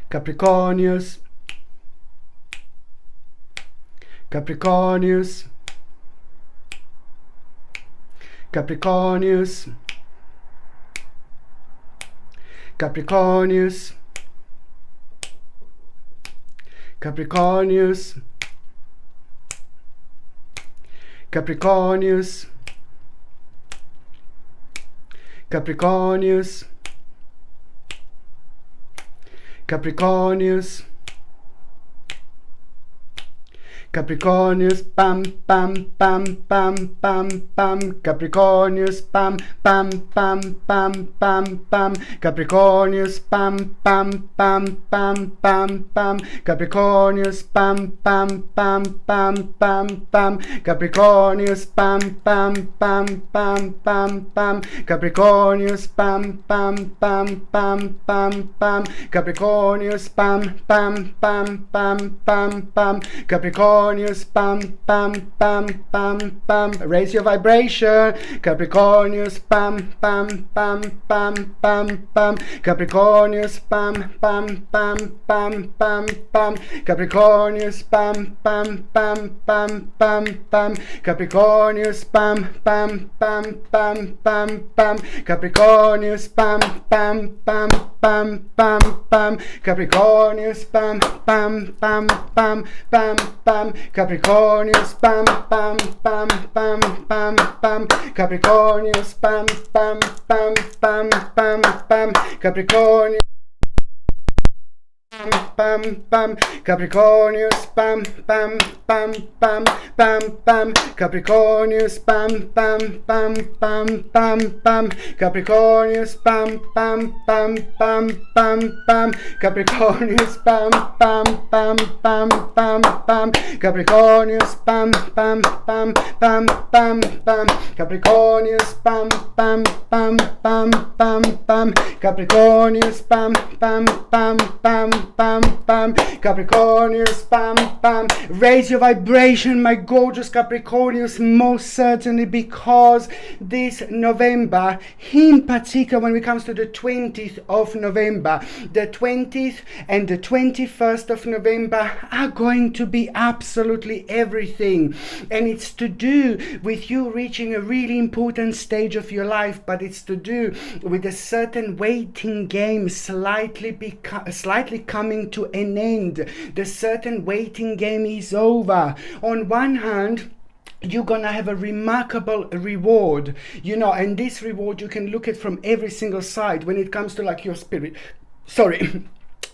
Capricornius, Capricornius, Capricornius, Capricornius, Capricornius, Capricornius, Capricornius, Capricornius, Capricornius, pam, pam, pam, pam, pam, pam, Capricornius, pam, pam, pam, pam, pam, pam, Capricornius, pam, pam, pam, pam, pam, pam, Capricornius, pam, pam, pam, pam, pam, pam, Capricornius, pam, pam, pam, pam, pam, pam, Capricornius, pam, pam, pam, pam, pam, pam, Capricornius, pam, pam, pam, pam, pam, pam, Capricornius, pam, pam, pam, pam, pam. Raise your vibration. Capricornius, pam, pam, pam, pam, pam, pam. Capricornius, pam, pam, pam, pam, pam, pam. Capricornius, pam, pam, pam, pam, pam, pam. Capricornius, pam, pam, pam, pam, pam, pam. Capricornius, pam, pam, pam, pam, pam, pam. Capricornius, pam, pam, pam, pam, pam, pam. Capricornius, pam, pam, pam, pam, pam, pam. Capricornius, pam, pam, pam, pam, pam, pam. Capricornius, pam, pam, Capricornius, pam, pam, pam, pam, pam, pam, Capricornius, pam, pam, pam, pam, pam, pam, Capricornius, pam, pam, pam, pam, pam, pam, Capricornius, pam, pam, pam, pam, pam, pam, Capricornius, pam, pam, pam, pam, pam, pam, Capricornius, pam, pam, pam, pam, pam, pam, Capricornius, pam, pam, pam, pam, pam, pam, Capricornius, pam, pam. Raise your vibration, my gorgeous Capricornius, most certainly, because this November, in particular when it comes to the 20th of November, the 20th and the 21st of November are going to be absolutely everything. And it's to do with you reaching a really important stage of your life, but it's to do with a certain waiting game slightly coming to an end. The certain waiting game is over. On one hand, you're gonna have a remarkable reward, and this reward you can look at from every single side when it comes to like your spirit.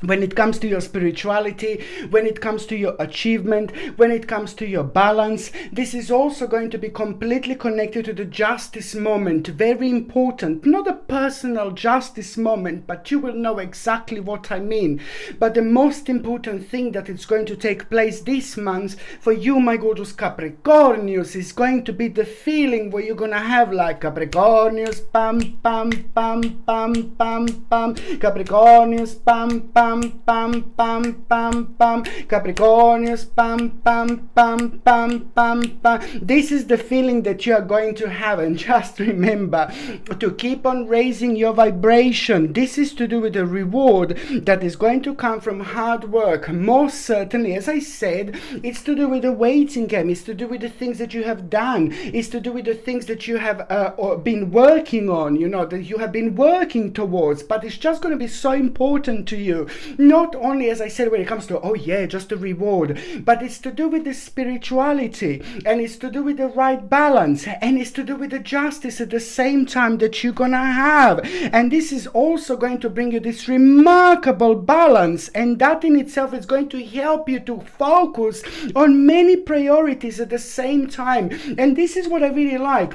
When it comes to your spirituality, when it comes to your achievement, when it comes to your balance, this is also going to be completely connected to the justice moment. Very important. Not a personal justice moment, but you will know exactly what I mean. But the most important thing that is going to take place this month for you, my gorgeous Capricornius, is going to be the feeling where you're going to have like Capricornius, pam, pam, pam, pam, pam, pam, Capricornius, pam, pam, pam, pam, pam, pam, Capricornius, pam, pam, pam, pam, pam, pam. This is the feeling that you are going to have, and just remember to keep on raising your vibration. This is to do with the reward that is going to come from hard work. Most certainly, as I said, it's to do with the waiting game. It's to do with the things that you have done. It's to do with the things that you have been working on, that you have been working towards. But it's just going to be so important to you. Not only, as I said, when it comes to, just the reward, but it's to do with the spirituality, and it's to do with the right balance, and it's to do with the justice at the same time that you're gonna have. And this is also going to bring you this remarkable balance, and that in itself is going to help you to focus on many priorities at the same time. And this is what I really like.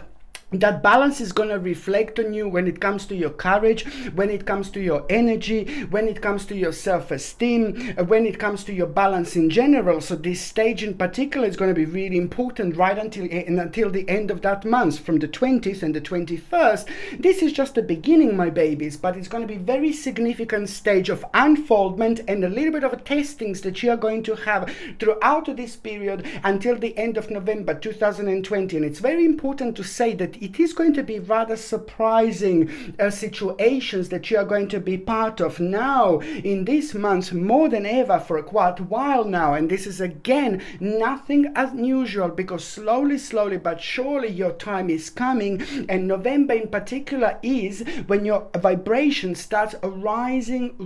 That balance is going to reflect on you when it comes to your courage, when it comes to your energy, when it comes to your self-esteem, when it comes to your balance in general. So this stage in particular is going to be really important right until the end of that month, from the 20th and the 21st. This is just the beginning, my babies, but it's going to be a very significant stage of unfoldment and a little bit of testings that you are going to have throughout this period until the end of November 2020. And it's very important to say that it is going to be rather surprising situations that you are going to be part of now in this month, more than ever, for quite a while now. And this is again nothing unusual, because slowly but surely your time is coming. And November in particular is when your vibration starts rising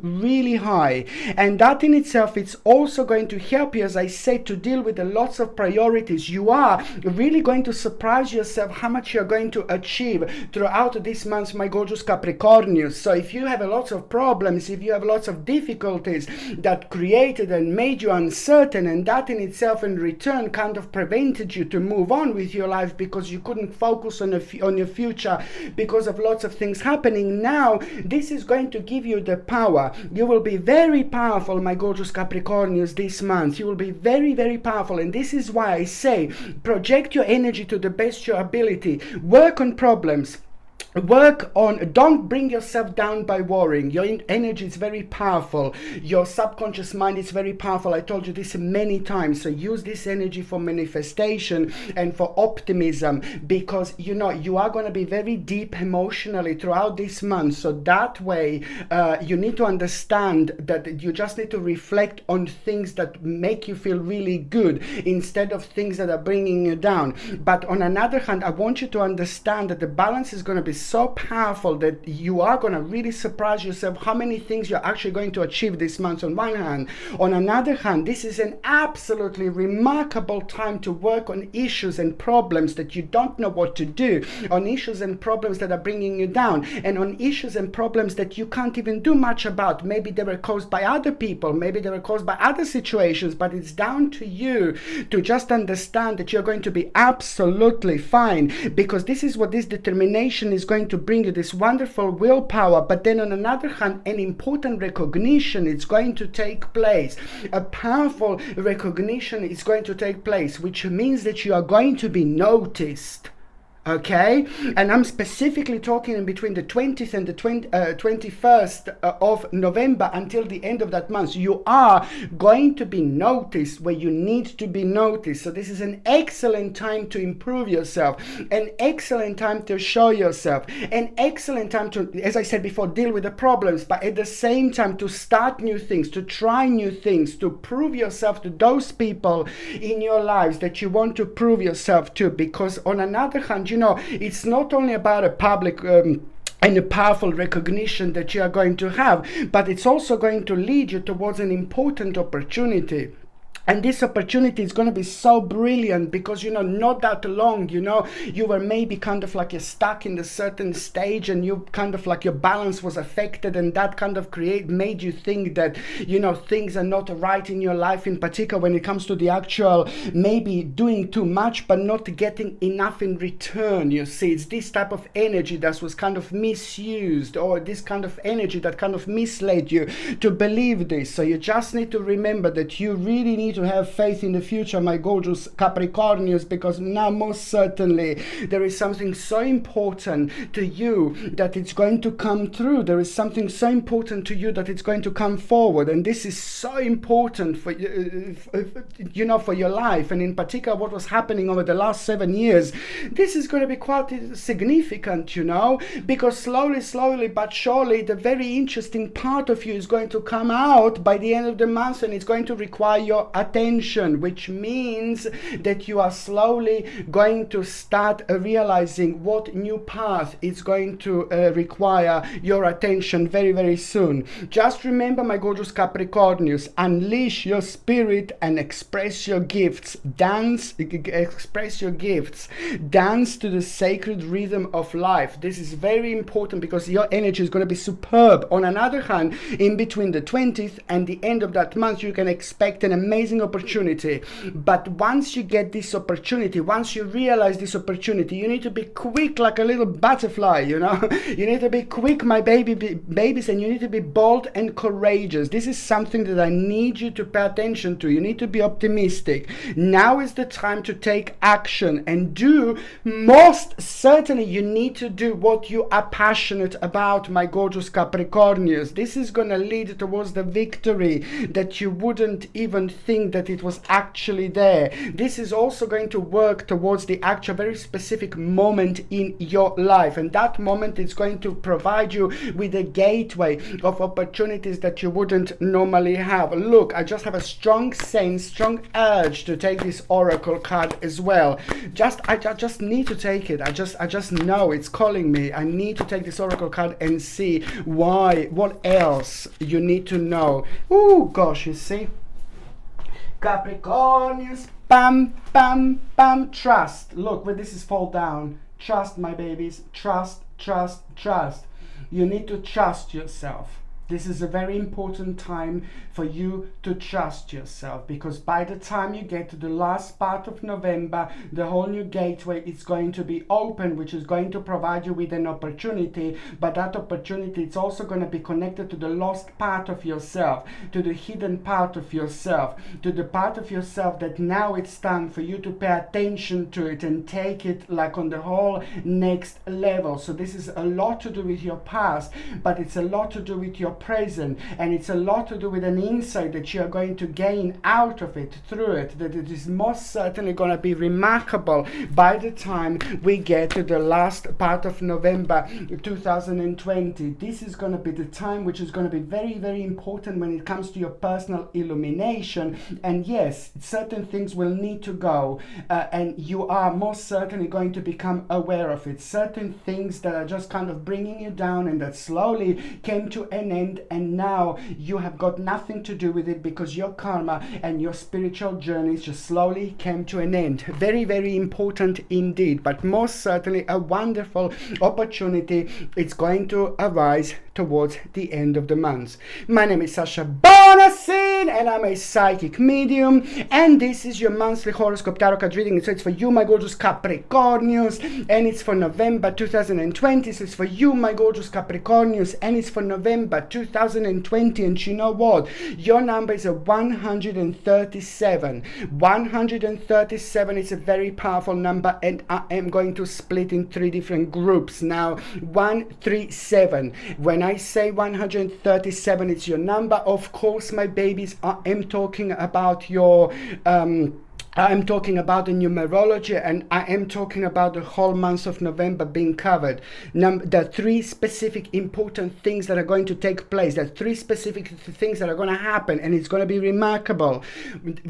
really high, and that in itself, it's also going to help you, as I said, to deal with lots of priorities. You are really going to surprise yourself how much you're going to achieve throughout this month, my gorgeous Capricornius. So if you have a lot of problems, if you have lots of difficulties that created and made you uncertain, and that in itself in return kind of prevented you to move on with your life because you couldn't focus on your future because of lots of things happening, now this is going to give you the power. You will be very powerful, my gorgeous Capricornius, this month. You will be very powerful, and this is why I say project your energy to the best your ability. Work on problems. Don't bring yourself down by worrying. Your energy is very powerful. Your subconscious mind is very powerful. I told you this many times. So use this energy for manifestation and for optimism, because you are going to be very deep emotionally throughout this month. So that way you need to understand that you just need to reflect on things that make you feel really good instead of things that are bringing you down. But on another hand, I want you to understand that the balance is going to be so powerful that you are going to really surprise yourself how many things you're actually going to achieve this month on one hand. On another hand, this is an absolutely remarkable time to work on issues and problems that you don't know what to do, on issues and problems that are bringing you down, and on issues and problems that you can't even do much about. Maybe they were caused by other people, maybe they were caused by other situations, but it's down to you to just understand that you're going to be absolutely fine, because this is what this determination is going to bring you, this wonderful willpower. But then on another hand, an important recognition is going to take place. A powerful recognition is going to take place, which means that you are going to be noticed. Okay, and I'm specifically talking in between the 20th and the 21st of November until the end of that month. You are going to be noticed where you need to be noticed. So this is an excellent time to improve yourself, an excellent time to show yourself, an excellent time to, as I said before, deal with the problems, but at the same time to start new things, to try new things, to prove yourself to those people in your lives that you want to prove yourself to. Because on another hand, it's not only about a public and a powerful recognition that you are going to have, but it's also going to lead you towards an important opportunity. And this opportunity is going to be so brilliant because, not that long, you were maybe kind of like you're stuck in a certain stage, and you kind of like your balance was affected, and that kind of made you think that, things are not right in your life, in particular when it comes to the actual maybe doing too much but not getting enough in return. You see, it's this type of energy that was kind of misused, or this kind of energy that kind of misled you to believe this. So you just need to remember that you really need to have faith in the future, my gorgeous Capricornius, because now most certainly there is something so important to you that it's going to come through. There is something so important to you that it's going to come forward, and this is so important for for your life, and in particular what was happening over the last 7 years. This is going to be quite significant, because slowly but surely the very interesting part of you is going to come out by the end of the month, and it's going to require your attention, which means that you are slowly going to start realizing what new path is going to require your attention very soon. Just remember, my gorgeous Capricornius, unleash your spirit and express your gifts. Express your gifts. Dance to the sacred rhythm of life. This is very important because your energy is going to be superb. On another hand, in between the 20th and the end of that month, you can expect an amazing opportunity. But once you get this opportunity, once you realize this opportunity, you need to be quick like a little butterfly, You need to be quick, my babies, and you need to be bold and courageous. This is something that I need you to pay attention to. You need to be optimistic. Now is the time to take action and do. Most certainly, you need to do what you are passionate about, my gorgeous Capricornius. This is going to lead towards the victory that you wouldn't even think think that it was actually there. This is also going to work towards the actual very specific moment in your life, and that moment is going to provide you with a gateway of opportunities that you wouldn't normally have. Look, I just have a strong sense, strong urge to take this oracle card as well. I just need to take it. I just know it's calling me. I need to take this oracle card and see why, what else you need to know. Oh gosh, you see, Capricornius, bam bam bam, trust. Look, when this is fall down, trust, my babies, trust, trust, trust. You need to trust yourself. This is a very important time for you to trust yourself, because by the time you get to the last part of November, the whole new gateway is going to be open, which is going to provide you with an opportunity. But that opportunity, it's also going to be connected to the lost part of yourself, to the hidden part of yourself, to the part of yourself that now it's time for you to pay attention to it and take it like on the whole next level. So this is a lot to do with your past, but it's a lot to do with your present, and it's a lot to do with an insight that you are going to gain out of it, through it, that it is most certainly going to be remarkable by the time we get to the last part of November 2020. This is going to be the time which is going to be very, very important when it comes to your personal illumination. And yes, certain things will need to go, and you are most certainly going to become aware of it. Certain things that are just kind of bringing you down and that slowly came to an end, and now you have got nothing to do with it, because your karma and your spiritual journeys just slowly came to an end. Very, very important indeed, but most certainly a wonderful opportunity. It's going to arise towards the end of the month. My name is Sasha Bonasin, and I'm a psychic medium, and this is your monthly horoscope tarot card reading. So it's for you, my gorgeous Capricornius, and it's for November 2020. So it's for you, my gorgeous Capricornius, and it's for November 2020. And you know what? Your number is a 137. 137 is a very powerful number, and I am going to split in 3 different groups now. 137. When I say 137, it's your number. Of course, my babies, I am talking about your I'm talking about the numerology, and I am talking about the whole month of November being covered. The 3 specific important things that are going to take place. There are 3 specific things that are going to happen, and it's going to be remarkable.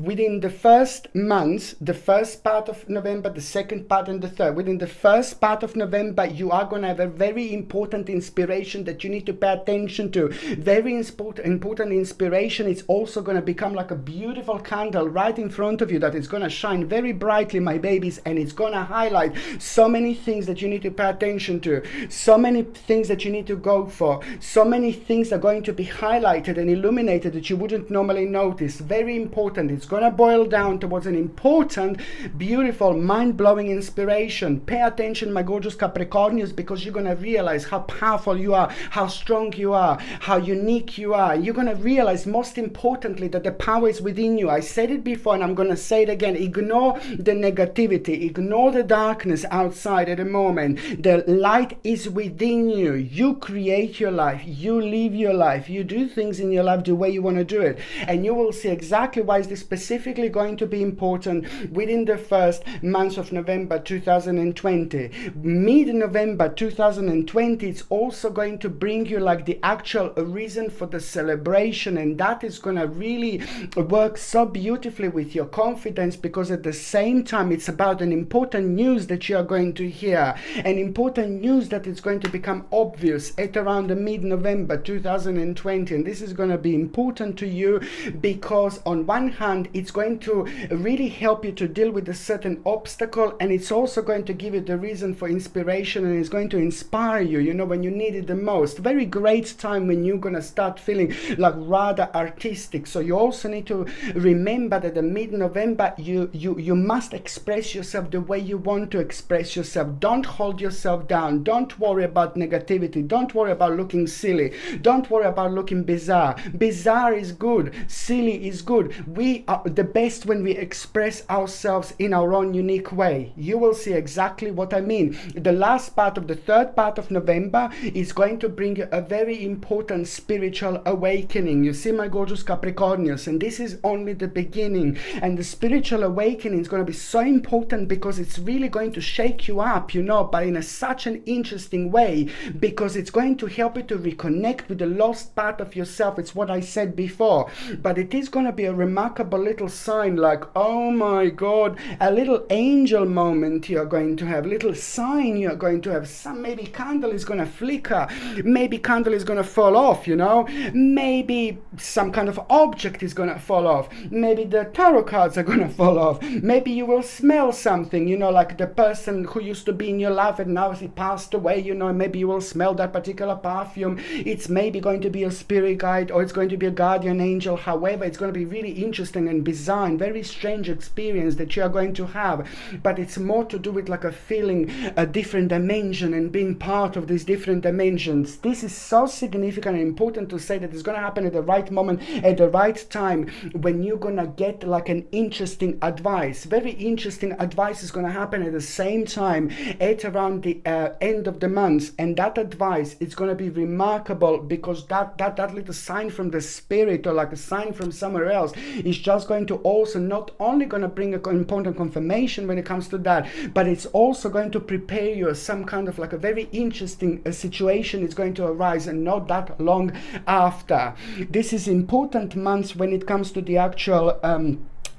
Within the first month, the first part of November, the second part, and the third. Within the first part of November, you are going to have a very important inspiration that you need to pay attention to. Very important inspiration. It's also going to become like a beautiful candle right in front of you that is going to shine very brightly, my babies, and it's going to highlight so many things that you need to pay attention to, so many things that you need to go for, so many things are going to be highlighted and illuminated that you wouldn't normally notice. Very important. It's going to boil down towards an important, beautiful, mind-blowing inspiration. Pay attention, my gorgeous Capricornians, because you're going to realize how powerful you are, how strong you are, how unique you are. You're going to realize, most importantly, that the power is within you. I said it before, and I'm going to say it again. Ignore the negativity, ignore the darkness outside at the moment. The light is within you. You create your life, you live your life, you do things in your life the way you want to do it, and you will see exactly why is this specifically going to be important within the first month of November 2020. Mid-November 2020, it's also going to bring you like the actual reason for the celebration, and that is going to really work so beautifully with your confidence, because at the same time it's about an important news that you are going to hear, an important news that is going to become obvious at around the mid-November 2020. And this is going to be important to you because on one hand it's going to really help you to deal with a certain obstacle, and it's also going to give you the reason for inspiration, and it's going to inspire you, you know, when you need it the most. Very great time when you're going to start feeling like rather artistic. So you also need to remember that the mid-November you must express yourself the way you want to express yourself. Don't hold yourself down. Don't worry about negativity. Don't worry about looking silly. Don't worry about looking bizarre. Bizarre is good. Silly is good. We are the best when we express ourselves in our own unique way. You will see exactly what I mean. The last part of the third part of November is going to bring you a very important spiritual awakening. You see, my gorgeous Capricornians, and this is only the beginning. And the spiritual awakening is going to be so important because it's really going to shake you up, you know, but in such an interesting way, because it's going to help you to reconnect with the lost part of yourself. It's what I said before, but it is going to be a remarkable little sign, like, oh my God, a little angel moment you're going to have, little sign you're going to have. Some maybe candle is going to flicker, maybe candle is going to fall off, you know, maybe some kind of object is going to fall off, maybe the tarot cards are going to fall off, maybe you will smell something, you know, like the person who used to be in your life and now he passed away, you know, maybe you will smell that particular perfume. It's maybe going to be a spirit guide, or it's going to be a guardian angel. However, it's going to be really interesting and bizarre and very strange experience that you are going to have, but it's more to do with like a feeling a different dimension and being part of these different dimensions. This is so significant and important to say that it's going to happen at the right moment, at the right time, when you're going to get like an interesting advice. Very interesting advice is going to happen at the same time at around the end of the month, and that advice is going to be remarkable because that little sign from the spirit, or like a sign from somewhere else, is just going to also not only going to bring an important confirmation when it comes to that, but it's also going to prepare you some kind of like a very interesting situation is going to arise, and not that long after. This is important months when it comes to the actual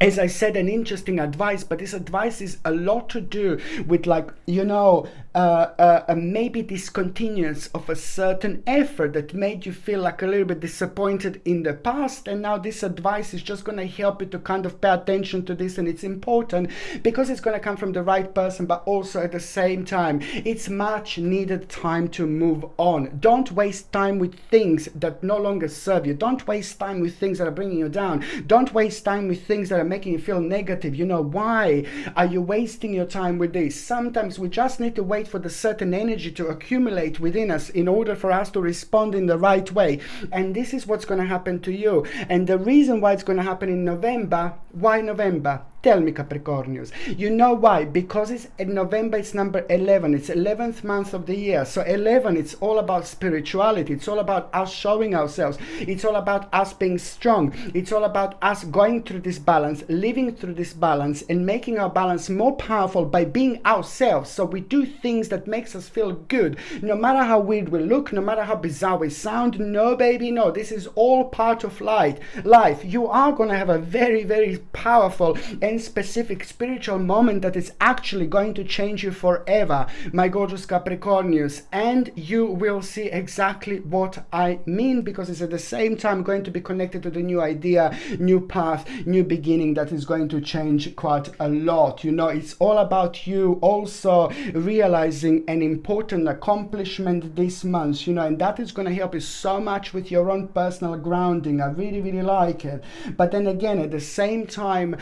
as I said, an interesting advice, but this advice is a lot to do with, like, you know, maybe discontinuance of a certain effort that made you feel like a little bit disappointed in the past, and now this advice is just going to help you to kind of pay attention to this, and it's important because it's going to come from the right person, but also at the same time, it's much needed time to move on. Don't waste time with things that no longer serve you. Don't waste time with things that are bringing you down. Don't waste time with things that are making you feel negative. You know, why are you wasting your time with this? Sometimes we just need to wait for the certain energy to accumulate within us in order for us to respond in the right way, and this is what's going to happen to you. And the reason why it's going to happen in November, why November? Tell me, Capricornians. You know why? Because it's in November, it's number 11. It's 11th month of the year. So 11, it's all about spirituality. It's all about us showing ourselves. It's all about us being strong. It's all about us going through this balance, living through this balance, and making our balance more powerful by being ourselves. So we do things that makes us feel good. No matter how weird we look, no matter how bizarre we sound, no, baby, no. This is all part of life. You are going to have a very, very powerful and specific spiritual moment that is actually going to change you forever, my gorgeous Capricornians, and you will see exactly what I mean, because it's at the same time going to be connected to the new idea, new path, new beginning that is going to change quite a lot. You know, it's all about you also realizing an important accomplishment this month, you know, and that is going to help you so much with your own personal grounding. I really, really like it. But then again, at the same time,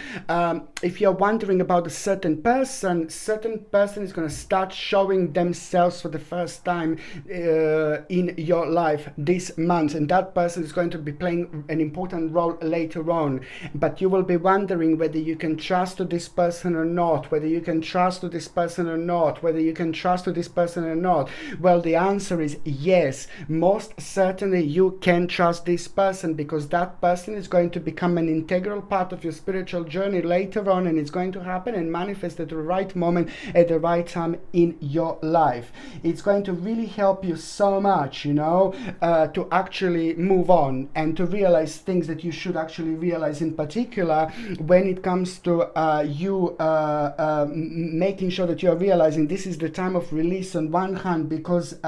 if you're wondering about a certain person is going to start showing themselves for the first time in your life this month, and that person is going to be playing an important role later on. But you will be wondering whether you can trust to this person or not, whether you can trust to this person or not, whether you can trust to this person or not. Well, the answer is yes. Most certainly you can trust this person, because that person is going to become an integral part of your spiritual journey later on, and it's going to happen and manifest at the right moment, at the right time in your life. It's going to really help you so much, you know, to actually move on and to realize things that you should actually realize, in particular when it comes to you making sure that you are realizing this is the time of release on one hand, because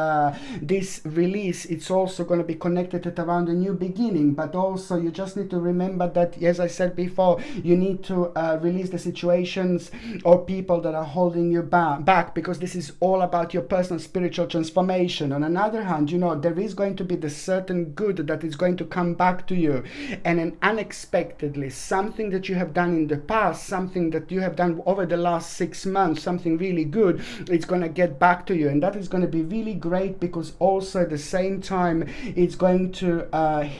this release, it's also going to be connected at around a new beginning, but also you just need to remember that, as I said before, you need to release the situations or people that are holding you back, because this is all about your personal spiritual transformation. On another hand, you know, there is going to be the certain good that is going to come back to you, and unexpectedly, something that you have done in the past, something that you have done over the last 6 months, something really good, it's going to get back to you, and that is going to be really great, because also at the same time it's going to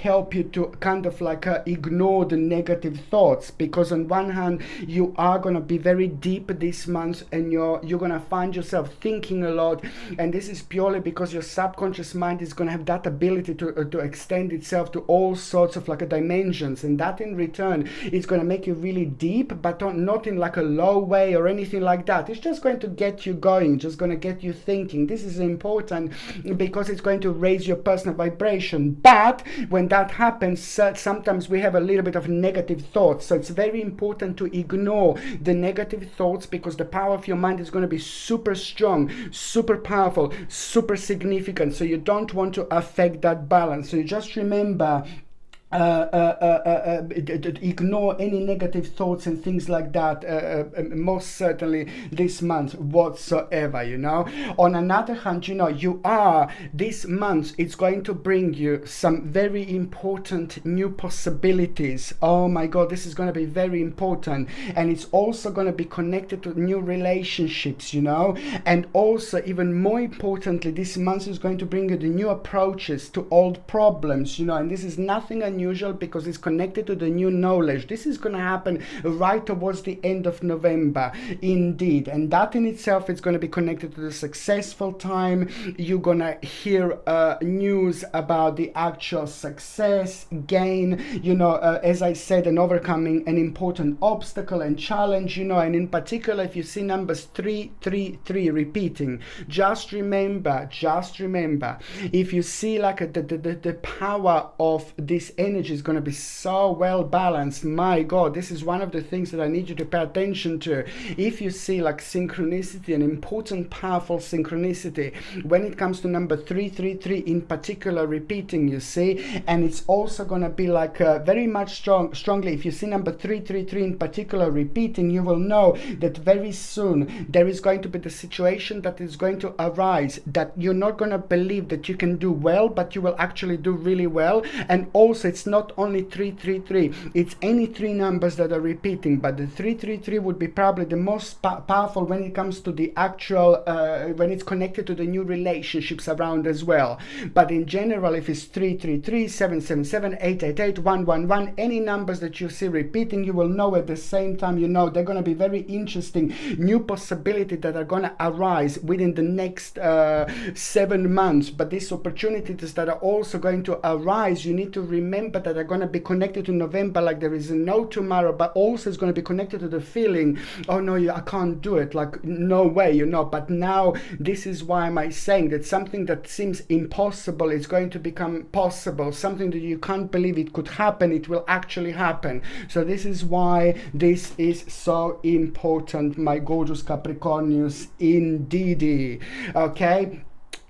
help you to kind of like ignore the negative thoughts, because on one hand you are going to be very deep this month, and you're going to find yourself thinking a lot, and this is purely because your subconscious mind is going to have that ability to extend itself to all sorts of like dimensions, and that in return is going to make you really deep, but not in like a low way or anything like that. It's just going to get you going, just going to get you thinking. This is important because it's going to raise your personal vibration. But when that happens, sometimes we have a little bit of negative thoughts, so it's very important to ignore the negative thoughts, because the power of your mind is going to be super strong, super powerful, super significant, so you don't want to affect that balance. So you just remember, ignore any negative thoughts and things like that, most certainly this month whatsoever, you know. On another hand, you know, this month it's going to bring you some very important new possibilities. Oh my god, this is going to be very important, and it's also going to be connected to new relationships, you know. And also, even more importantly, this month is going to bring you the new approaches to old problems, you know, and this is nothing unusual, because it's connected to the new knowledge. This is going to happen right towards the end of November, indeed, and that in itself is going to be connected to the successful time. You're going to hear news about the actual success gain, you know, as I said, and overcoming an important obstacle and challenge, you know. And in particular, if you see numbers 333 repeating, just remember, if you see like the power of this energy is going to be so well balanced. My god, this is one of the things that I need you to pay attention to. If you see like synchronicity, an important powerful synchronicity when it comes to number 333 in particular repeating, you see, and it's also going to be like very much strongly, if you see number 333 in particular repeating, you will know that very soon there is going to be the situation that is going to arise, that you're not going to believe that you can do well, but you will actually do really well. And also, it's not only 333, it's any three numbers that are repeating, but the 333 would be probably the most powerful when it comes to the actual when it's connected to the new relationships around as well. But in general, if it's 333, 777, 888, 111, any numbers that you see repeating, you will know at the same time, you know, they're going to be very interesting new possibilities that are going to arise within the next 7 months. But these opportunities that are also going to arise, you need to remember that are going to be connected to November, like there is no tomorrow, but also it's going to be connected to the feeling, oh no, I can't do it, like no way, you know. But now this is why am I saying that something that seems impossible is going to become possible, something that you can't believe it could happen, it will actually happen. So this is why this is so important, my gorgeous Capricornius, indeed. Okay.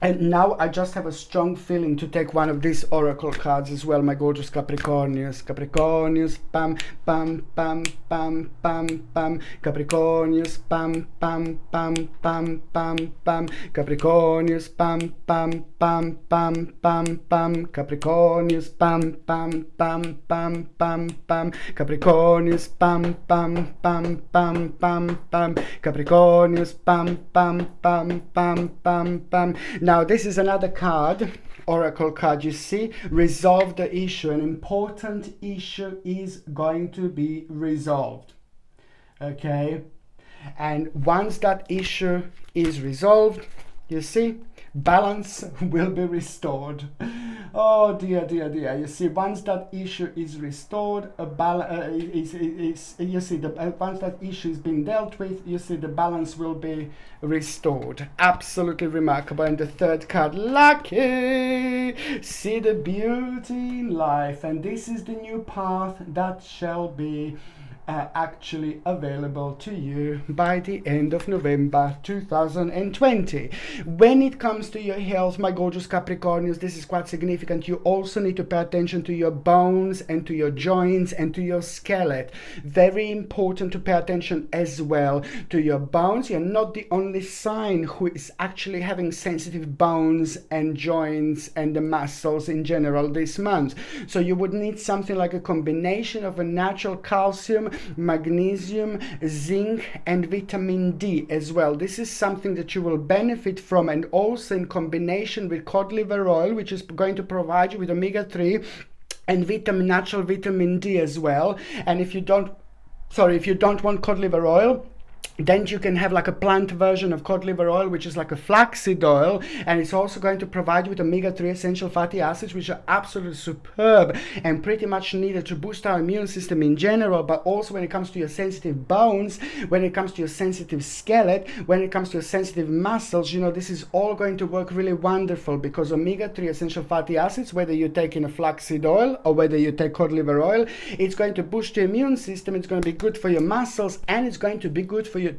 And now I just have a strong feeling to take one of these oracle cards as well, my gorgeous Capricornius. Capricornius, pam, pam, pam, pam, pam, pam. Capricornius, pam, pam, pam, pam, pam, pam. Capricornius, pam, pam, pam, pam, pam, pam. Capricornius, pam, pam, pam, pam, pam, pam. Capricornius, pam, pam, pam, pam, pam, pam. Capricornius, pam, pam, pam, pam, pam, pam. Now this is another card, oracle card, you see, resolve the issue. An important issue is going to be resolved, okay? And once that issue is resolved, you see, balance will be restored. Oh dear, dear, dear. You see, once that issue is restored, you see, once that issue is being dealt with, you see, the balance will be restored. Absolutely remarkable. And the third card, lucky. See the beauty in life, and this is the new path that shall be are actually available to you by the end of November 2020. When it comes to your health, my gorgeous Capricornians, this is quite significant. You also need to pay attention to your bones and to your joints and to your skeleton. Very important to pay attention as well to your bones. You're not the only sign who is actually having sensitive bones and joints and the muscles in general this month. So you would need something like a combination of a natural calcium, magnesium, zinc and vitamin D as well. This is something that you will benefit from, and also in combination with cod liver oil, which is going to provide you with omega-3 and natural vitamin D as well. And if you don't want cod liver oil, then you can have like a plant version of cod liver oil, which is like a flaxseed oil, and it's also going to provide you with omega-3 essential fatty acids, which are absolutely superb and pretty much needed to boost our immune system in general, but also when it comes to your sensitive bones, when it comes to your sensitive skeleton, when it comes to your sensitive muscles, you know, this is all going to work really wonderful, because omega-3 essential fatty acids, whether you take in a flaxseed oil or whether you take cod liver oil, it's going to boost your immune system, it's going to be good for your muscles, and it's going to be good for your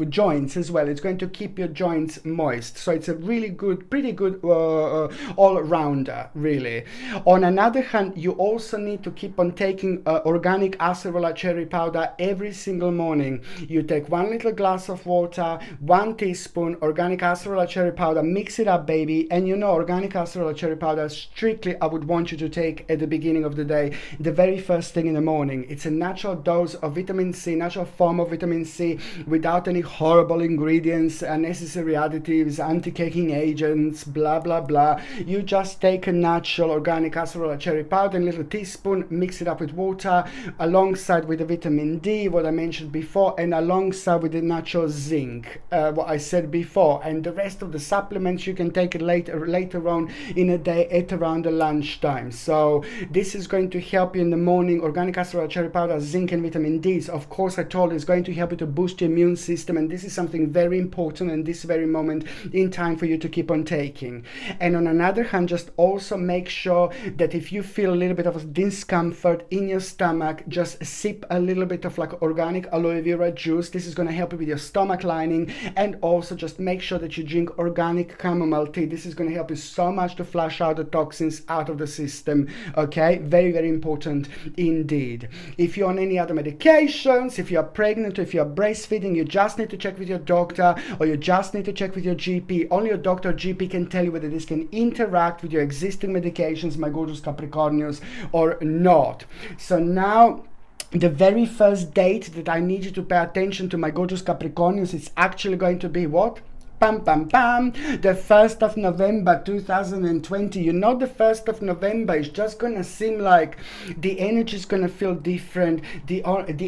joints as well. It's going to keep your joints moist. So it's a really good, pretty good all-rounder, really. On another hand, you also need to keep on taking organic acerola cherry powder every single morning. You take 1 little glass of water, 1 teaspoon organic acerola cherry powder, mix it up, baby. And you know, organic acerola cherry powder, strictly I would want you to take at the beginning of the day, the very first thing in the morning. It's a natural dose of vitamin C, natural form of vitamin C, without any horrible ingredients, unnecessary additives, anti-caking agents, blah blah blah. You just take a natural organic acerola cherry powder, a little teaspoon, mix it up with water, alongside with the vitamin D, what I mentioned before, and alongside with the natural zinc, what I said before. And the rest of the supplements you can take it later on in a day at around the lunchtime. So this is going to help you in the morning. Organic acerola cherry powder, zinc and vitamin D, of course I told you, is going to help you to boost your immune system, and this is something very important in this very moment in time for you to keep on taking. And on another hand, just also make sure that if you feel a little bit of discomfort in your stomach, just sip a little bit of like organic aloe vera juice. This is going to help you with your stomach lining, and also just make sure that you drink organic chamomile tea. This is going to help you so much to flush out the toxins out of the system. Okay, very, very important indeed. If you're on any other medications, if you're pregnant, or if you're breastfeeding, you just need to check with your doctor, or you just need to check with your GP. Only your doctor or GP can tell you whether this can interact with your existing medications, my gorgeous Capricornians, or not. So now, the very first date that I need you to pay attention to, my gorgeous Capricornians, is actually going to be what? Pam, pam, pam, the 1st of November 2020. You know, the 1st of November is just gonna seem like the energy is gonna feel different. The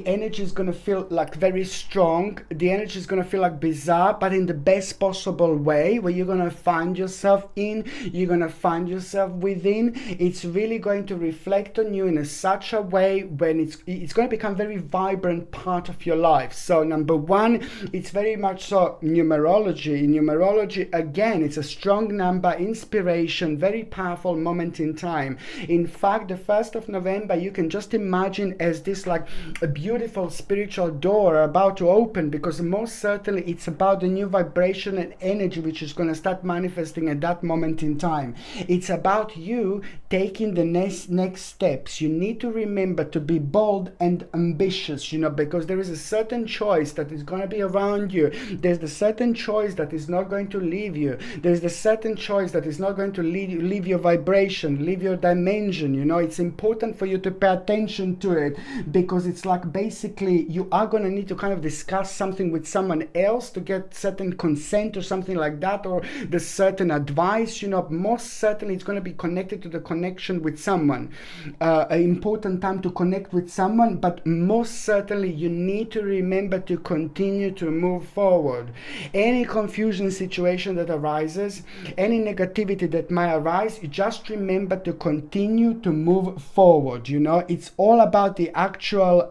energy is gonna feel like very strong. The energy is gonna feel like bizarre, but in the best possible way, where you're gonna find yourself in, you're gonna find yourself within. It's really going to reflect on you in such a way when it's going to become very vibrant part of your life. So number one, it's very much so numerology. In numerology, again, it's a strong number, inspiration, very powerful moment in time. In fact, the 1st of November, you can just imagine as this like a beautiful spiritual door about to open, because most certainly it's about the new vibration and energy which is going to start manifesting at that moment in time. It's about you taking the next steps. You need to remember to be bold and ambitious, you know, because there is a certain choice that is going to be around you. There's a certain choice that is not going to leave you. There's a certain choice that is not going to leave your vibration, leave your dimension. You know, it's important for you to pay attention to it, because it's like basically you are going to need to kind of discuss something with someone else to get certain consent or something like that, or the certain advice. You know, most certainly it's going to be connected to the connection with someone. An important time to connect with someone, but most certainly you need to remember to continue to move forward. Any confusion confusion situation that arises, any negativity that might arise, you just remember to continue to move forward. You know, it's all about the actual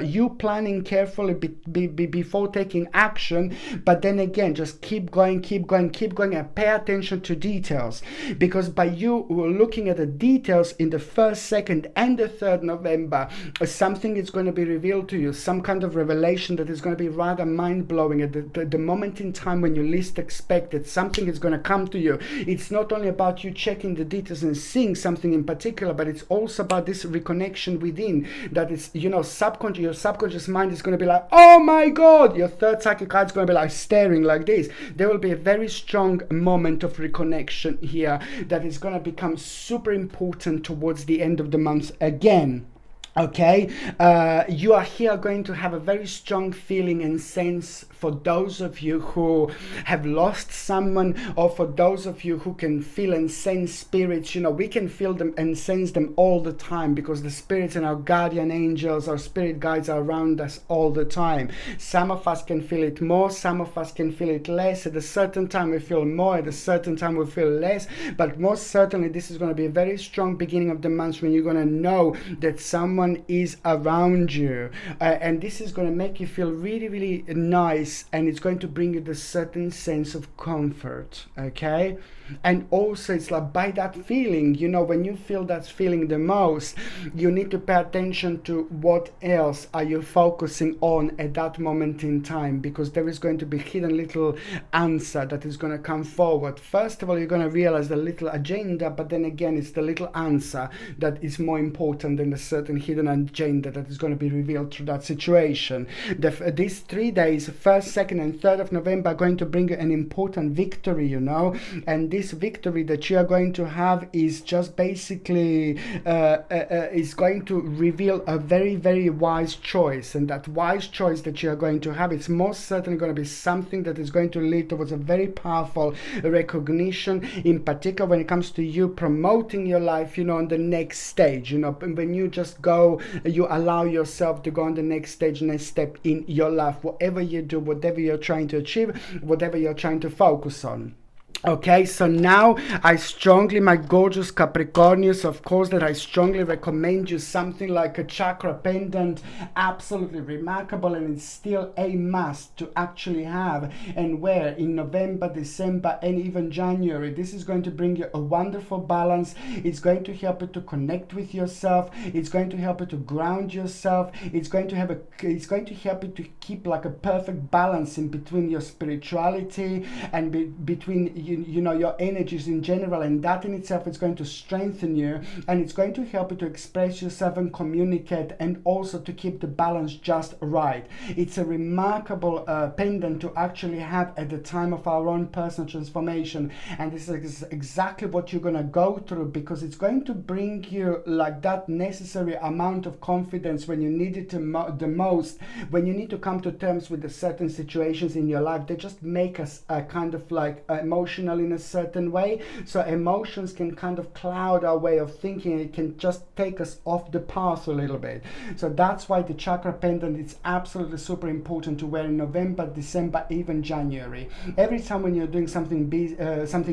you planning carefully before taking action, but then again, just keep going, and pay attention to details, because by you looking at the details in the 1st, 2nd, and the 3rd November, something is going to be revealed to you, some kind of revelation that is going to be rather mind-blowing at the moment in time when you least expect it. Something is going to come to you. It's not only about you checking the details and seeing something in particular, but it's also about this reconnection within, that is, you know, your subconscious mind is going to be like, oh my god, your 3rd psychic card is going to be like staring like this. There will be a very strong moment of reconnection here that is going to become super important towards the end of the month again. Okay, you are here going to have a very strong feeling and sense for those of you who have lost someone, or for those of you who can feel and sense spirits. You know, we can feel them and sense them all the time, because the spirits and our guardian angels, our spirit guides are around us all the time. Some of us can feel it more, some of us can feel it less. At a certain time we feel more, at a certain time we feel less, but most certainly this is going to be a very strong beginning of the month when you're going to know that someone is around you, and this is going to make you feel really, really nice, and it's going to bring you the certain sense of comfort. Okay, and also it's like, by that feeling, you know, when you feel that feeling the most, you need to pay attention to what else are you focusing on at that moment in time, because there is going to be hidden little answer that is going to come forward. First of all, you're going to realize the little agenda, but then again, it's the little answer that is more important than the certain hidden agenda that is going to be revealed through that situation. These 3 days, 1st, 2nd, and 3rd of November, are going to bring you an important victory, you know, and this victory that you are going to have is just basically is going to reveal a very, very wise choice, and that wise choice that you are going to have, it's most certainly going to be something that is going to lead towards a very powerful recognition, in particular when it comes to you promoting your life, you know, on the next stage. You know, when you just go, you allow yourself to go on the next stage, next step in your life, whatever you do, whatever you're trying to achieve, whatever you're trying to focus on. Okay, so now I strongly, my gorgeous Capricornians, of course, that I strongly recommend you something like a chakra pendant. Absolutely remarkable, and it's still a must to actually have and wear in November, December, and even January. This is going to bring you a wonderful balance. It's going to help you to connect with yourself. It's going to help you to ground yourself. It's going to help you to keep like a perfect balance in between your spirituality and between you know, your energies in general, and that in itself is going to strengthen you, and it's going to help you to express yourself and communicate, and also to keep the balance just right. It's a remarkable pendant to actually have at the time of our own personal transformation, and this is exactly what you're going to go through, because it's going to bring you like that necessary amount of confidence when you need it the most, when you need to come to terms with the certain situations in your life. They just make us kind of like emotional in a certain way, so emotions can kind of cloud our way of thinking. It can just take us off the path a little bit. So that's why the chakra pendant is absolutely super important to wear in November, December, even January. Every time when you're doing something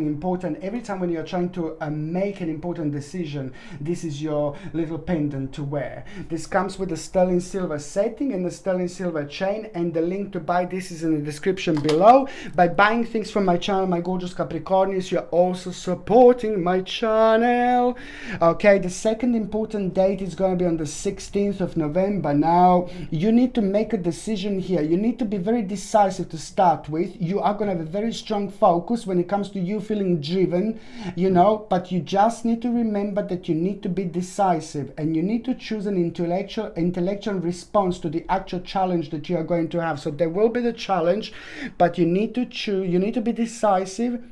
important, every time when you're trying to make an important decision, this is your little pendant to wear. This comes with the sterling silver setting and the sterling silver chain, and the link to buy this is in the description below. By buying things from my channel, my gorgeous Capricornians, you're also supporting my channel. Okay, the second important date is going to be on the 16th of November. Now, you need to make a decision here. You need to be very decisive to start with. You are going to have a very strong focus when it comes to you feeling driven, you know, but you just need to remember that you need to be decisive, and you need to choose an intellectual response to the actual challenge that you are going to have. So there will be the challenge, but you need to choose, you need to be decisive.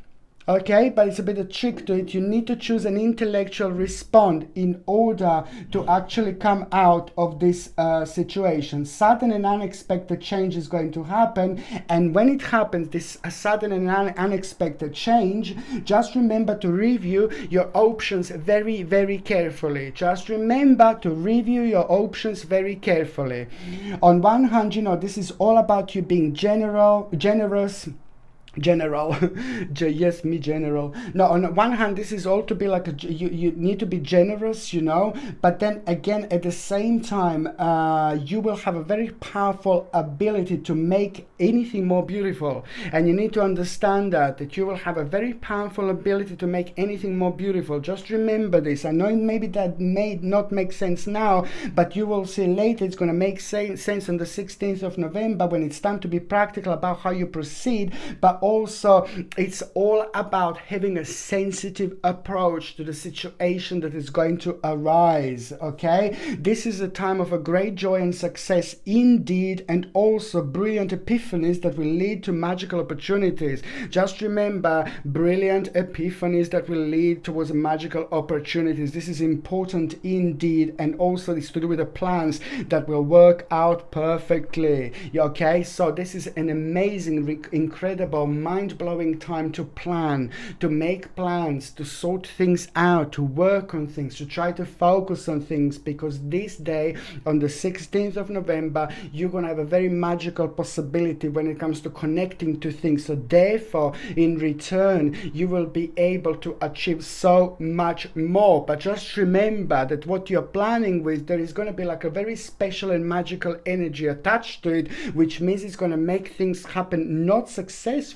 Okay, but it's a bit of trick to it. You need to choose an intellectual response in order to actually come out of this situation. Sudden and unexpected change is going to happen, and when it happens, this sudden and unexpected change, just remember to review your options very, very carefully. Just remember to review your options very carefully. On one hand, you know, this is all about you being generous, General. Yes, me general. No, on one hand, this is all to be like you need to be generous, you know, but then again at the same time, you will have a very powerful ability to make anything more beautiful, and you need to understand that you will have a very powerful ability to make anything more beautiful. Just remember this. I know maybe that may not make sense now, but you will see later it's going to make sense on the 16th of November when it's time to be practical about how you proceed. But also it's all about having a sensitive approach to the situation that is going to arise. Okay, this is a time of a great joy and success indeed, and also brilliant epiphanies that will lead to magical opportunities. Just remember, brilliant epiphanies that will lead towards magical opportunities. This is important indeed, and also it's to do with the plans that will work out perfectly. Okay, so this is an amazing, incredible, mind-blowing time to plan, to make plans, to sort things out, to work on things, to try to focus on things, because this day on the 16th of November you're going to have a very magical possibility when it comes to connecting to things. So therefore in return you will be able to achieve so much more. But just remember that what you're planning with, there is going to be like a very special and magical energy attached to it, which means it's going to make things happen not successful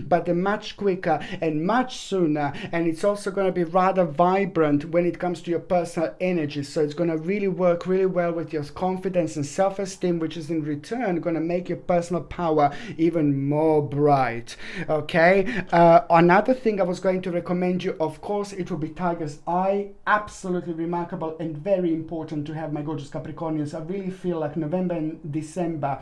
but much quicker and much sooner, and it's also going to be rather vibrant when it comes to your personal energy. So it's going to really work really well with your confidence and self-esteem, which is in return going to make your personal power even more bright. Okay, another thing I was going to recommend you, of course, it will be Tiger's Eye. Absolutely remarkable and very important to have, my gorgeous Capricornians. I really feel like November and December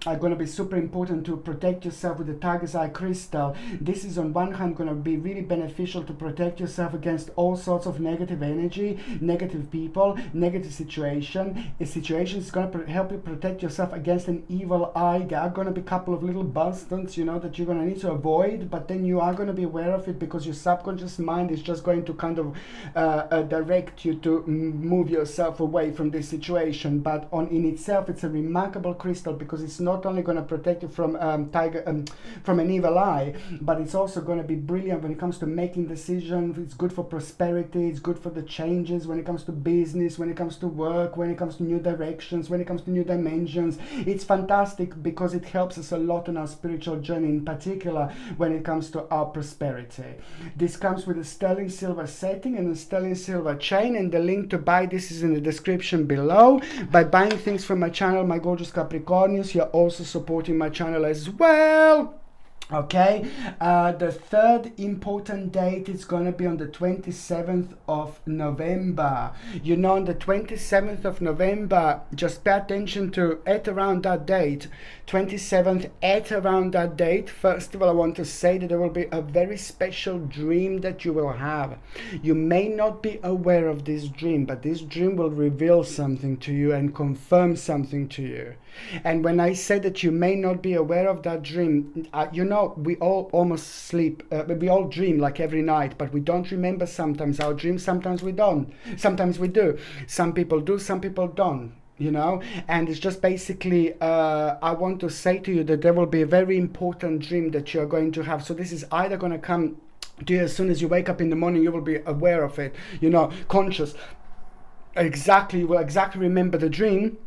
are going to be super important to protect yourself with the Tiger's Eye crystal. This is on one hand going to be really beneficial to protect yourself against all sorts of negative energy, negative people, negative situation. A situation is going to help you protect yourself against an evil eye. There are going to be a couple of little bastards, you know, that you're going to need to avoid, but then you are going to be aware of it because your subconscious mind is just going to kind of direct you to move yourself away from this situation. But in itself, it's a remarkable crystal because it's not only going to protect you from from an evil eye, but it's also going to be brilliant when it comes to making decisions. It's good for prosperity, it's good for the changes when it comes to business, when it comes to work, when it comes to new directions, when it comes to new dimensions. It's fantastic because it helps us a lot on our spiritual journey, in particular when it comes to our prosperity. This comes with a sterling silver setting and a sterling silver chain, and the link to buy this is in the description below. By buying things from my channel, my gorgeous Capricornians, you're also supporting my channel as well. Okay, the third important date is going to be on the 27th of November. You know, on the 27th of November, just pay attention to at around that date, 27th, at around that date. First of all, I want to say that there will be a very special dream that you will have. You may not be aware of this dream, but this dream will reveal something to you and confirm something to you. And when I say that you may not be aware of that dream, you know, we all almost sleep, we all dream like every night, but we don't remember sometimes our dreams. Sometimes we don't, sometimes we do. Some people do, some people don't, you know. And it's just basically I want to say to you that there will be a very important dream that you're going to have. So this is either going to come to you as soon as you wake up in the morning, you will be aware of it, you know, conscious, exactly, you will exactly remember the dream.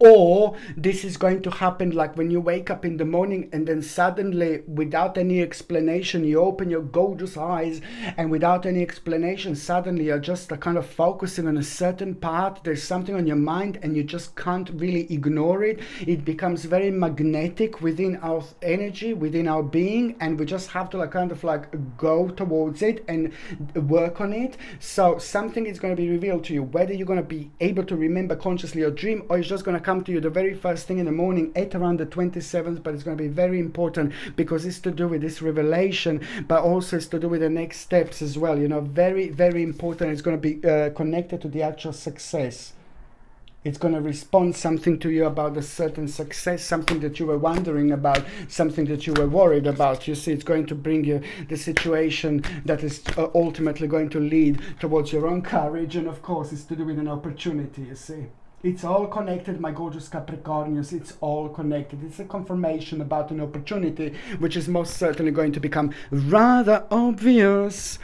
Or this is going to happen like when you wake up in the morning and then suddenly, without any explanation, you open your gorgeous eyes, and without any explanation, suddenly you're just kind of focusing on a certain part. There's something on your mind and you just can't really ignore it. It becomes very magnetic within our energy, within our being, and we just have to like kind of like go towards it and work on it. So something is going to be revealed to you, whether you're going to be able to remember consciously your dream, or it's just going to come to you the very first thing in the morning at around the 27th. But it's going to be very important because it's to do with this revelation, but also it's to do with the next steps as well, you know. Very, very important. It's going to be connected to the actual success. It's going to respond something to you about a certain success, something that you were wondering about, something that you were worried about. You see, it's going to bring you the situation that is ultimately going to lead towards your own courage, and of course it's to do with an opportunity, you see. It's all connected, my gorgeous Capricornians. It's all connected. It's a confirmation about an opportunity, which is most certainly going to become rather obvious.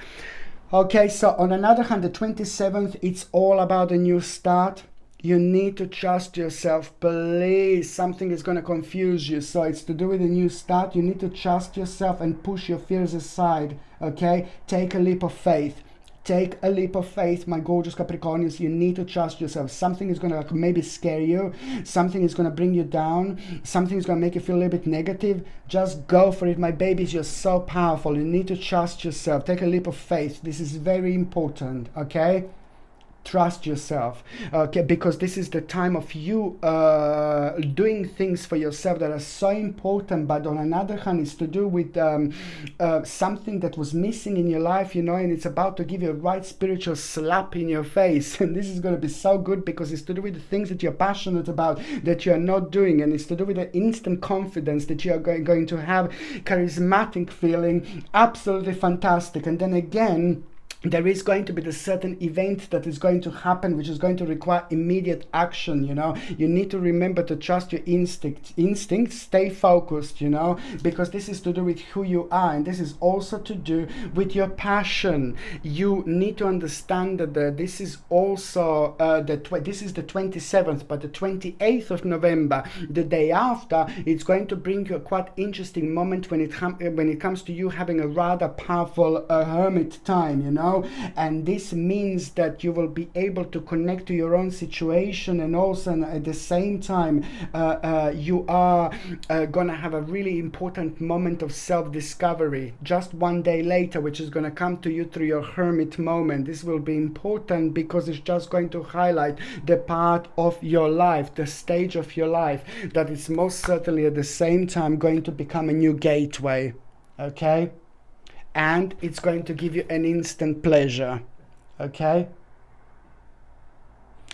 Okay, so on another hand, the 27th, it's all about a new start. You need to trust yourself, please. Something is going to confuse you. So it's to do with a new start. You need to trust yourself and push your fears aside. Okay, take a leap of faith. Take a leap of faith, my gorgeous Capricornians. You need to trust yourself. Something is going to maybe scare you. Something is going to bring you down. Something is going to make you feel a little bit negative. Just go for it, my babies. You're so powerful. You need to trust yourself. Take a leap of faith. This is very important, okay? Trust yourself, okay, because this is the time of you doing things for yourself that are so important. But on another hand, it's to do with something that was missing in your life, you know, and it's about to give you a right spiritual slap in your face. And this is going to be so good because it's to do with the things that you're passionate about that you're not doing, and it's to do with the instant confidence that you are going to have, charismatic feeling, absolutely fantastic. And then again, there is going to be the certain event that is going to happen, which is going to require immediate action, you know. You need to remember to trust your instincts, stay focused, you know, because this is to do with who you are, and this is also to do with your passion. You need to understand that this is also this is the 27th, but the 28th of November, the day after, it's going to bring you a quite interesting moment when it comes to you having a rather powerful hermit time, you know. And this means that you will be able to connect to your own situation, and also at the same time you are gonna have a really important moment of self-discovery just one day later, which is gonna come to you through your hermit moment. This will be important because it's just going to highlight the part of your life, the stage of your life that is most certainly at the same time going to become a new gateway, okay? And it's going to give you an instant pleasure, okay?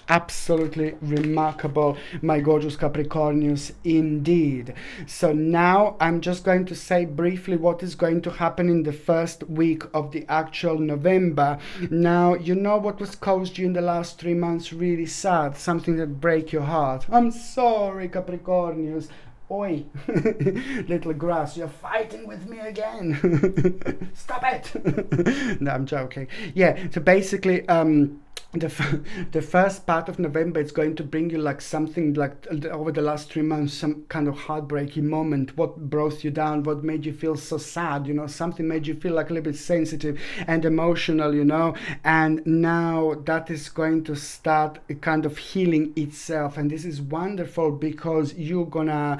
Absolutely remarkable, my gorgeous Capricornians, indeed. So now I'm just going to say briefly what is going to happen in the first week of the actual November. Now, you know what was caused you in the last 3 months really sad, something that break your heart. I'm sorry, Capricornians. Oi, little grass, you're fighting with me again. Stop it. No, I'm joking. Yeah, so basically, the first part of November is going to bring you like something like over the last 3 months, some kind of heartbreaking moment. What brought you down? What made you feel so sad? You know, something made you feel like a little bit sensitive and emotional, you know. And now that is going to start a kind of healing itself. And this is wonderful because you're gonna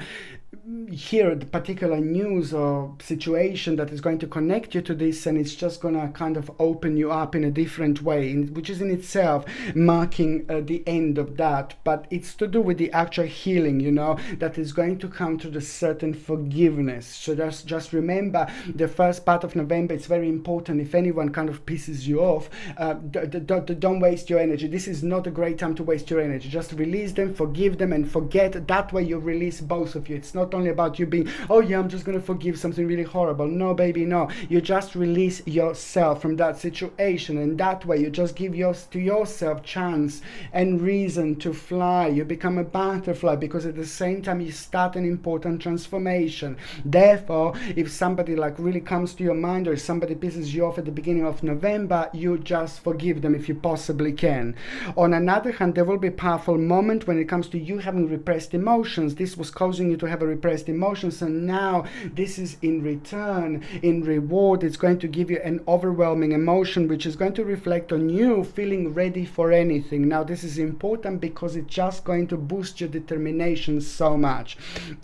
hear the particular news or situation that is going to connect you to this, and it's just going to kind of open you up in a different way, which is in itself marking the end of that. But it's to do with the actual healing, you know, that is going to come to the certain forgiveness. So just remember, the first part of November, it's very important. If anyone kind of pisses you off, don't waste your energy. This is not a great time to waste your energy. Just release them, forgive them, and forget. That way you release both of you. It's not only about you being, oh yeah, I'm just going to forgive something really horrible. No, baby, no. You just release yourself from that situation, and that way you just give to yourself chance and reason to fly. You become a butterfly because at the same time you start an important transformation. Therefore, if somebody like really comes to your mind, or if somebody pisses you off at the beginning of November, you just forgive them if you possibly can. On another hand, there will be a powerful moment when it comes to you having repressed emotions. This was causing you to have a repressed emotions, and now this is in return, in reward, it's going to give you an overwhelming emotion, which is going to reflect on you feeling ready for anything. Now this is important because it's just going to boost your determination so much.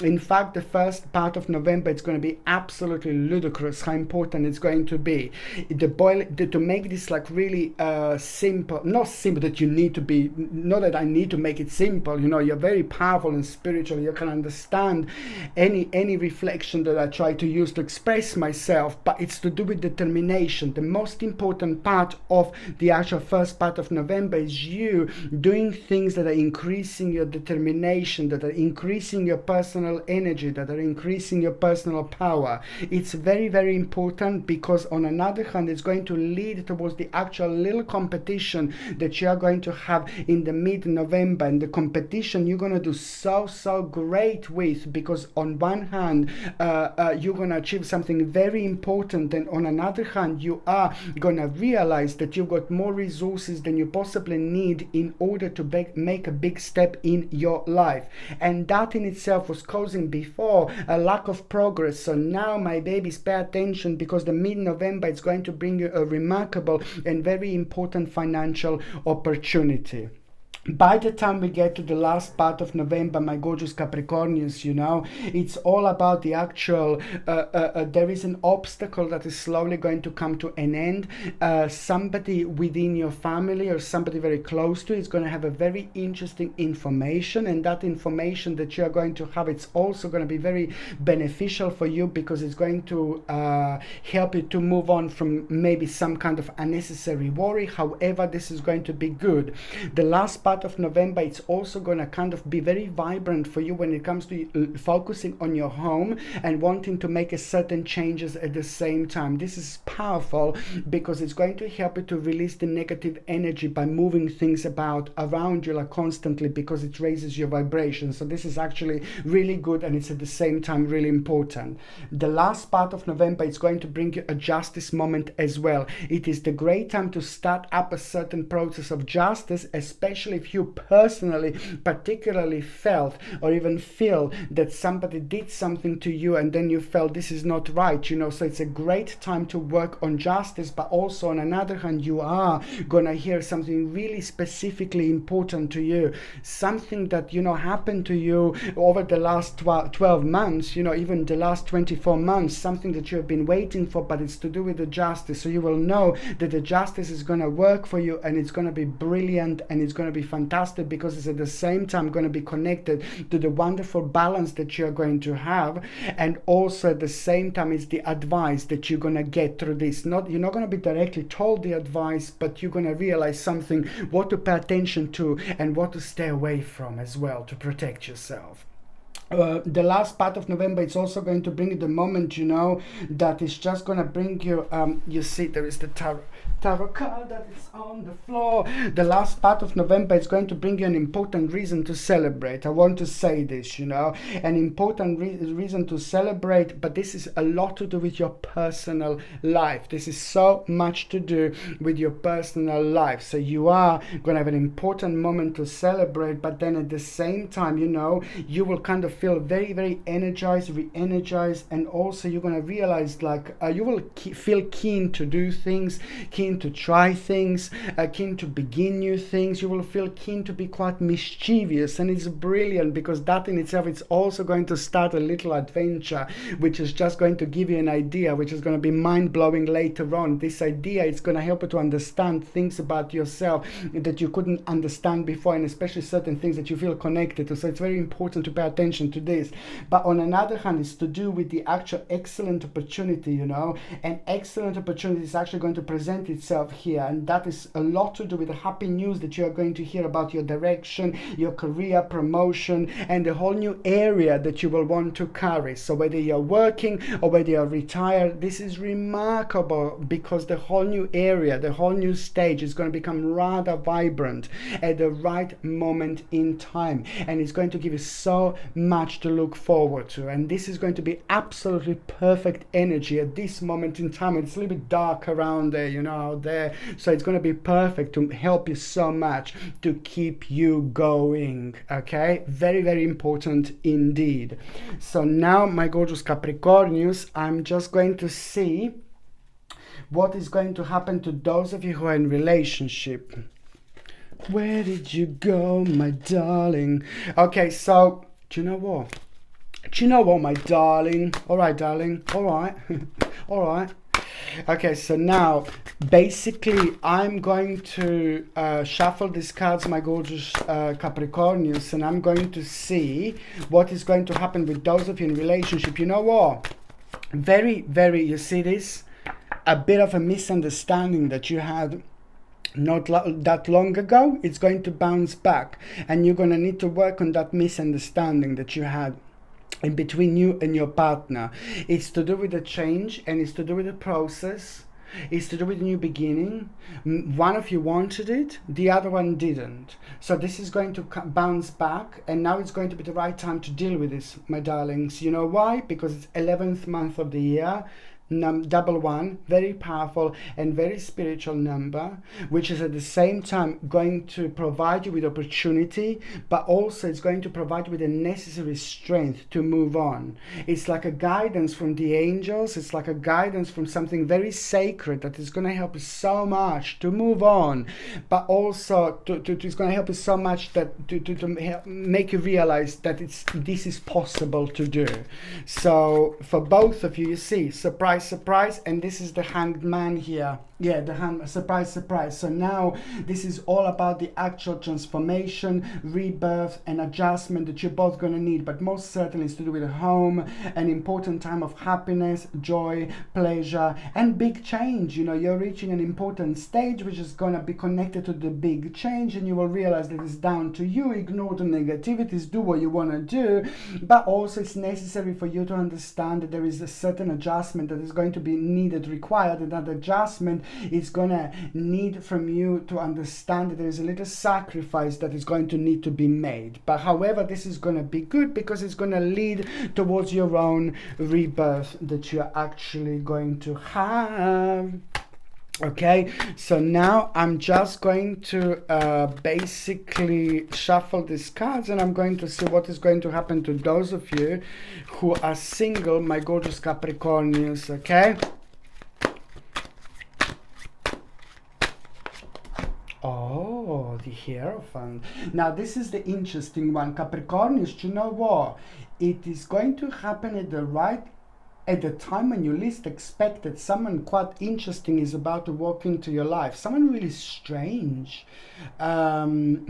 In fact, the first part of November, it's going to be absolutely ludicrous how important it's going to be. To make this like really simple, not simple that you need to be, not that I need to make it simple, you know, you're very powerful and spiritual, you can understand any reflection that I try to use to express myself, but it's to do with determination. The most important part of the actual first part of November is you doing things that are increasing your determination, that are increasing your personal energy, that are increasing your personal power. It's very, very important, because on another hand, it's going to lead towards the actual little competition that you are going to have in the mid-November. And the competition you're going to do so great with, because on one hand you're going to achieve something very important, and on another hand you are going to realize that you've got more resources than you possibly need in order to make a big step in your life. And that in itself was causing before a lack of progress. So now, my babies, pay attention, because the mid-November is going to bring you a remarkable and very important financial opportunity. By the time we get to the last part of November, my gorgeous Capricornians, it's all about the actual, there is an obstacle that is slowly going to come to an end. Somebody within your family or somebody very close to you is going to have a very interesting information, and that information that you are going to have, it's also going to be very beneficial for you, because it's going to help you to move on from maybe some kind of unnecessary worry. However, this is going to be good. The last part of November, it's also going to kind of be very vibrant for you when it comes to focusing on your home and wanting to make a certain changes at the same time. This is powerful, because it's going to help you to release the negative energy by moving things about around you like constantly, because it raises your vibration. So this is actually really good, and it's at the same time really important. The last part of November is going to bring you a justice moment as well. It is the great time to start up a certain process of justice, especially if you personally particularly felt or even feel that somebody did something to you and then you felt this is not right, so it's a great time to work on justice. But also on another hand, you are gonna hear something really specifically important to you, something that happened to you over the last 12 months, even the last 24 months, something that you have been waiting for, but it's to do with the justice. So you will know that the justice is going to work for you, and it's going to be brilliant, and it's going to be fantastic, because it's at the same time going to be connected to the wonderful balance that you're going to have. And also at the same time, it's the advice that you're going to get through this. You're not going to be directly told the advice, but you're going to realize something, what to pay attention to and what to stay away from as well, to protect yourself. The last part of November, it's also going to bring you the moment, that is just going to bring you, you see there is the tarot card that is on the floor. The last part of November is going to bring you an important reason to celebrate. I want to say this, an important reason to celebrate, but this is a lot to do with your personal life. This is so much to do with your personal life. So you are going to have an important moment to celebrate, but then at the same time, you will kind of feel very, very energized, re-energized, and also you're going to realize you will feel keen to do things, keen to try things, keen to begin new things. You will feel keen to be quite mischievous, and it's brilliant, because that in itself, it's also going to start a little adventure, which is just going to give you an idea, which is going to be mind-blowing later on. This idea is going to help you to understand things about yourself that you couldn't understand before, and especially certain things that you feel connected to. So it's very important to pay attention to this. But on another hand, it's to do with the actual excellent opportunity, an excellent opportunity is actually going to present itself here, and that is a lot to do with the happy news that you are going to hear about your direction, your career, promotion, and the whole new area that you will want to carry. So whether you're working or whether you're retired, this is remarkable, because the whole new area, the whole new stage is going to become rather vibrant at the right moment in time, and it's going to give you so much to look forward to. And this is going to be absolutely perfect energy at this moment in time. It's a little bit dark around there, out there, so it's going to be perfect to help you so much to keep you going. Okay, very, very important indeed. So now, my gorgeous Capricornius, I'm just going to see what is going to happen to those of you who are in relationship. Where did you go, my darling? Okay, so do you know what, my darling? All right, darling. All right. All right. Okay, so now basically I'm going to shuffle these cards, my gorgeous Capricornius, and I'm going to see what is going to happen with those of you in relationship. You know what? Very, you see this? A bit of a misunderstanding that you had not that long ago. It's going to bounce back, and you're going to need to work on that misunderstanding that you had in between you and your partner. It's to do with the change, and it's to do with the process. It's to do with a new beginning. One of you wanted it, the other one didn't. So this is going to bounce back, and now it's going to be the right time to deal with this, my darlings. You know why? Because it's 11th month of the year. Double one, very powerful and very spiritual number, which is at the same time going to provide you with opportunity, but also it's going to provide you with the necessary strength to move on. It's like a guidance from the angels. It's like a guidance from something very sacred that is going to help you so much to move on, but also it's going to help you so much that to make you realize that this is possible to do. So for both of you, you see, surprise, and this is the Hanged Man here. Yeah, the hand, surprise. So now this is all about the actual transformation, rebirth, and adjustment that you're both going to need, but most certainly it's to do with a home, an important time of happiness, joy, pleasure, and big change. You know, you're reaching an important stage which is going to be connected to the big change, and you will realize that it's down to you. Ignore the negativities, do what you want to do, but also it's necessary for you to understand that there is a certain adjustment that is going to be needed, required, and that adjustment is going to need from you to understand that there is a little sacrifice that is going to need to be made. But however, this is going to be good because it's going to lead towards your own rebirth that you're actually going to have. Okay, so now I'm just going to basically shuffle these cards, and I'm going to see what is going to happen to those of you who are single, my gorgeous Capricornians. Okay. Oh, the Hierophant. Now this is the interesting one, Capricornians. You know what? It is going to happen at the time when you least expect it. Someone quite interesting is about to walk into your life. Someone really strange. Someone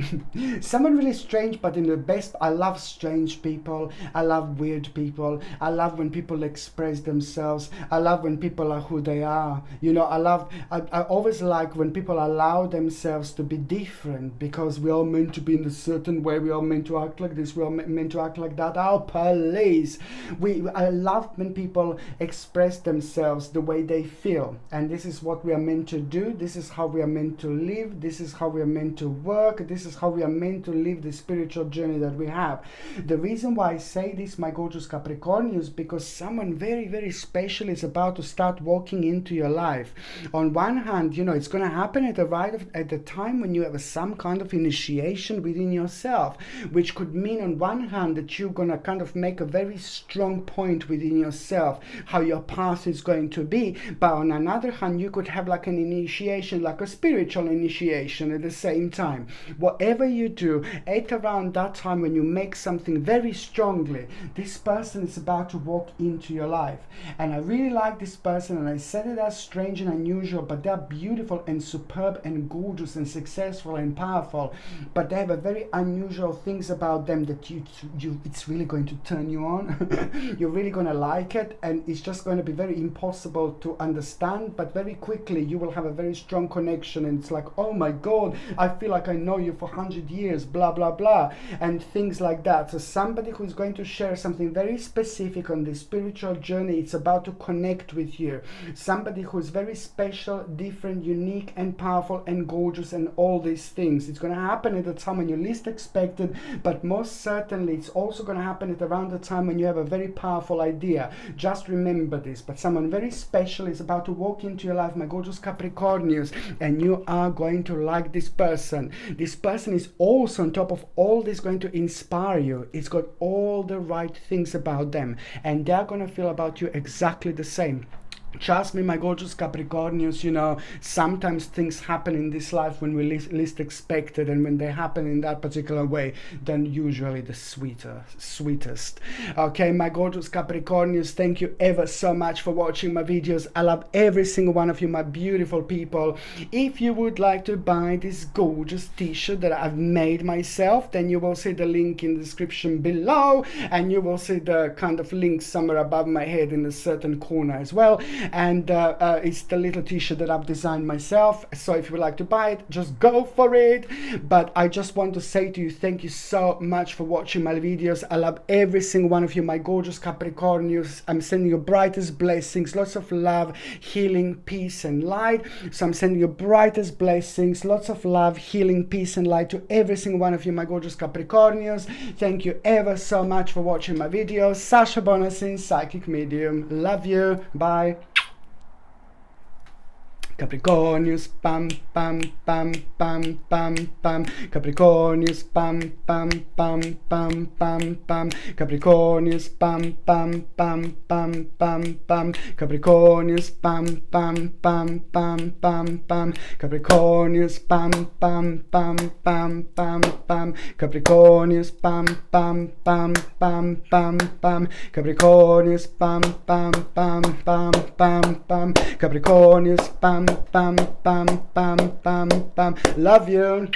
really strange, but in the best. I love strange people. I love weird people. I love when people express themselves. I love when people are who they are. You know, I always like when people allow themselves to be different, because we all meant to be in a certain way. We all meant to act like this. We all meant to act like that. Oh, please. I love when people express themselves the way they feel, and this is what we are meant to do. This is how we are meant to live. This is how we are meant to work. This is how we are meant to live the spiritual journey that we have. The reason why I say this, my gorgeous Capricorn, is because someone very special is about to start walking into your life. On one hand, you know, it's going to happen at the time when you have some kind of initiation within yourself, which could mean on one hand that you're going to kind of make a very strong point within yourself how your path is going to be, but on another hand you could have like an initiation, like a spiritual initiation at the same time. Whatever you do at around that time, when you make something very strongly, this person is about to walk into your life. And I really like this person, and I said it as strange and unusual, but they're beautiful and superb and gorgeous and successful and powerful, but they have a very unusual things about them that it's really going to turn you on. You're really going to like it, and it's just going to be very impossible to understand, but very quickly you will have a very strong connection, and it's like, oh my god, I feel like I know you for 100 years, blah blah blah, and things like that. So somebody who's going to share something very specific on this spiritual journey, it's about to connect with you. Somebody who's very special, different, unique, and powerful, and gorgeous, and all these things. It's going to happen at the time when you least expect it, but most certainly it's also going to happen at around the time when you have a very powerful idea. Just remember this. But someone very special is about to walk into your life, my gorgeous Capricornians, and you are going to like this person. This person is also, on top of all this, going to inspire you. It's got all the right things about them, and they're going to feel about you exactly the same. Trust me, my gorgeous Capricornians, you know, sometimes things happen in this life when we least expect it, and when they happen in that particular way, then usually the sweetest. Okay, my gorgeous Capricornians, thank you ever so much for watching my videos. I love every single one of you, my beautiful people. If you would like to buy this gorgeous t-shirt that I've made myself, then you will see the link in the description below, and you will see the kind of link somewhere above my head in a certain corner as well. And it's the little t-shirt that I've designed myself, so if you would like to buy it, just go for it. But I just want to say to you, thank you so much for watching my videos. I love every single one of you, my gorgeous Capricornians. I'm sending you brightest blessings, lots of love, healing, peace and light. So I'm sending you brightest blessings, lots of love, healing, peace and light to every single one of you, my gorgeous Capricornians. Thank you ever so much for watching my videos. Sasha Bonasin, Psychic Medium. Love you. Bye. Capricornius, pam, pam, pam, pam, pam, pam. Capricornius, pam, pam, pam, pam, pam, pam. Capricornius, pam, pam, pam, pam, pam, pam. Capricornius, pam, pam, pam, pam, pam, pam. Capricornius, pam, pam, pam, pam, pam, pam. Capricornius, pam, pam, pam, pam, pam, pam. Capricornius, pam, pam, pam, pam, pam, pam. Capricornius, pam, pam, pam, pam, pam, pam. Love you.